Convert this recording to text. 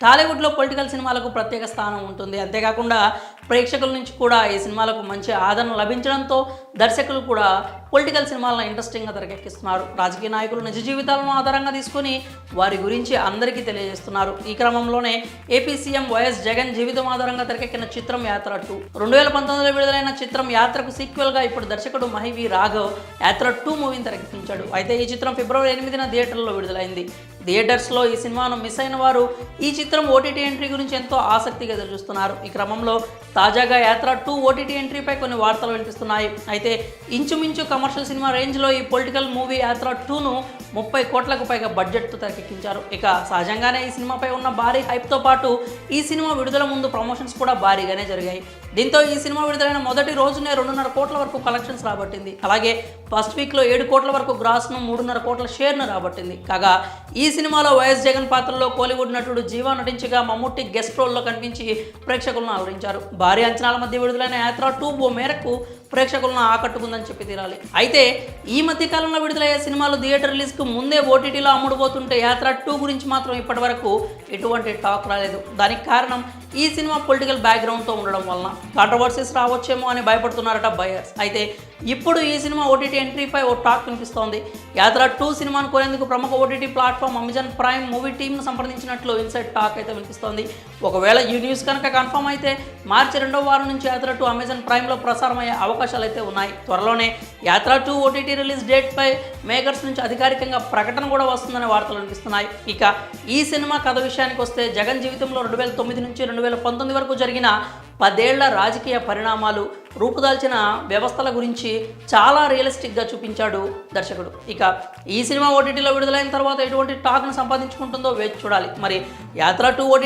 టాలీవుడ్‌లో పొలిటికల్ సినిమాలకు ప్రత్యేక స్థానం ఉంటుంది. అంతేకాకుండా ప్రేక్షకుల నుంచి కూడా ఈ సినిమాలకు మంచి ఆదరణ లభించడంతో దర్శకులు కూడా పొలిటికల్ సినిమాలను ఇంట్రెస్టింగ్‌గా తెరకెక్కిస్తున్నారు. రాజకీయ నాయకులు నిజ జీవితాలను ఆధారంగా తీసుకొని వారి గురించి అందరికీ తెలియజేస్తున్నారు. ఈ క్రమంలోనే ఏపీ సీఎం వైఎస్ జగన్ జీవితం ఆధారంగా తెరకెక్కిన చిత్రం యాత్ర 2. 2019లో విడుదలైన చిత్రం యాత్రకు సీక్వెల్‌గా ఇప్పుడు దర్శకుడు మహి రాఘవ్ యాత్ర 2 మూవీని తెరకెక్కించాడు. అయితే ఈ చిత్రం ఫిబ్రవరి 8న థియేటర్లలో విడుదలైంది. థియేటర్స్లో ఈ సినిమాను మిస్ అయిన వారు ఈ చిత్రం ఓటీటీ ఎంట్రీ గురించి ఎంతో ఆసక్తిగా ఎదురుచూస్తున్నారు. ఈ క్రమంలో తాజాగా యాత్ర 2 ఓటీటీ ఎంట్రీపై కొన్ని వార్తలు వినిపిస్తున్నాయి. అయితే ఇంచుమించు కమర్షియల్ సినిమా రేంజ్లో ఈ పొలిటికల్ మూవీ యాత్ర 2ను 30 కోట్లకు పైగా బడ్జెట్తో తెరకెక్కించారు. ఇక సహజంగానే ఈ సినిమాపై ఉన్న భారీ హైప్తో పాటు ఈ సినిమా విడుదల ముందు ప్రమోషన్స్ కూడా భారీగానే జరిగాయి. దీంతో ఈ సినిమా విడుదలైన మొదటి రోజునే 2.5 కోట్ల వరకు కలెక్షన్స్ రాబట్టింది. అలాగే ఫస్ట్ వీక్లో 7 కోట్ల వరకు గ్రాస్ను 3.5 కోట్ల షేర్ను రాబట్టింది. కాగా ఈ సినిమాలో వైఎస్ జగన్ పాత్రలో కోలీవుడ్ నటుడు జీవా నటించగా మమ్ముట్టి గెస్ట్ రోల్లో కనిపించి ప్రేక్షకులను అలరించారు. భారీ అంచనాల మధ్య విడుదలైన యాత్ర 2 మేరకు ప్రేక్షకులను ఆకట్టుకుందని చెప్పి తీరాలి. అయితే ఈ మధ్య కాలంలో విడుదలయ్యే సినిమాలు థియేటర్ రిలీజ్కు ముందే ఓటీటీలో అమ్ముడుపోతుంటే యాత్ర 2 గురించి మాత్రం ఇప్పటి వరకు ఎటువంటి టాక్ రాలేదు. దానికి కారణం ఈ సినిమా పొలిటికల్ బ్యాక్గ్రౌండ్తో ఉండడం వలన కాంట్రవర్సీస్ రావచ్చేమో అని భయపడుతున్నారట బయర్స్. అయితే ఇప్పుడు ఈ సినిమా ఓటీటీ ఎంట్రీపై ఓ టాక్ వినిపిస్తోంది. యాత్ర 2 సినిమాను కొనేందుకు ప్రముఖ OTT platform Amazon Prime movie టీమ్ను సంప్రదించినట్లు ఇన్సైడ్ టాక్ అయితే వినిపిస్తోంది. ఒకవేళ ఈ న్యూస్ కనుక కన్ఫర్మ్ అయితే మార్చి 2వ వారం నుంచి యాత్ర 2 అమెజాన్ ప్రైమ్లో ప్రసారమయ్యే అవకాశాలు అయితే ఉన్నాయి. త్వరలోనే యాత్ర 2 ఓటీటీ రిలీజ్ డేట్పై మేకర్స్ నుంచి అధికారికంగా ప్రకటన కూడా వస్తుందనే వార్తలు వినిపిస్తున్నాయి. ఇక ఈ సినిమా కథ విషయానికి వస్తే జగన్ జీవితంలో 2009 నుంచి 2019 వరకు జరిగిన 10 ఏళ్ల రాజకీయ పరిణామాలు, రూపుదాల్చిన వ్యవస్థల గురించి చాలా రియలిస్టిక్గా చూపించాడు దర్శకుడు. ఇక ఈ సినిమా ఓటీటీలో విడుదలైన తర్వాత ఎటువంటి టాక్ను సంపాదించుకుంటుందో వేచి చూడాలి. మరి యాత్ర 2 ఓటీటీ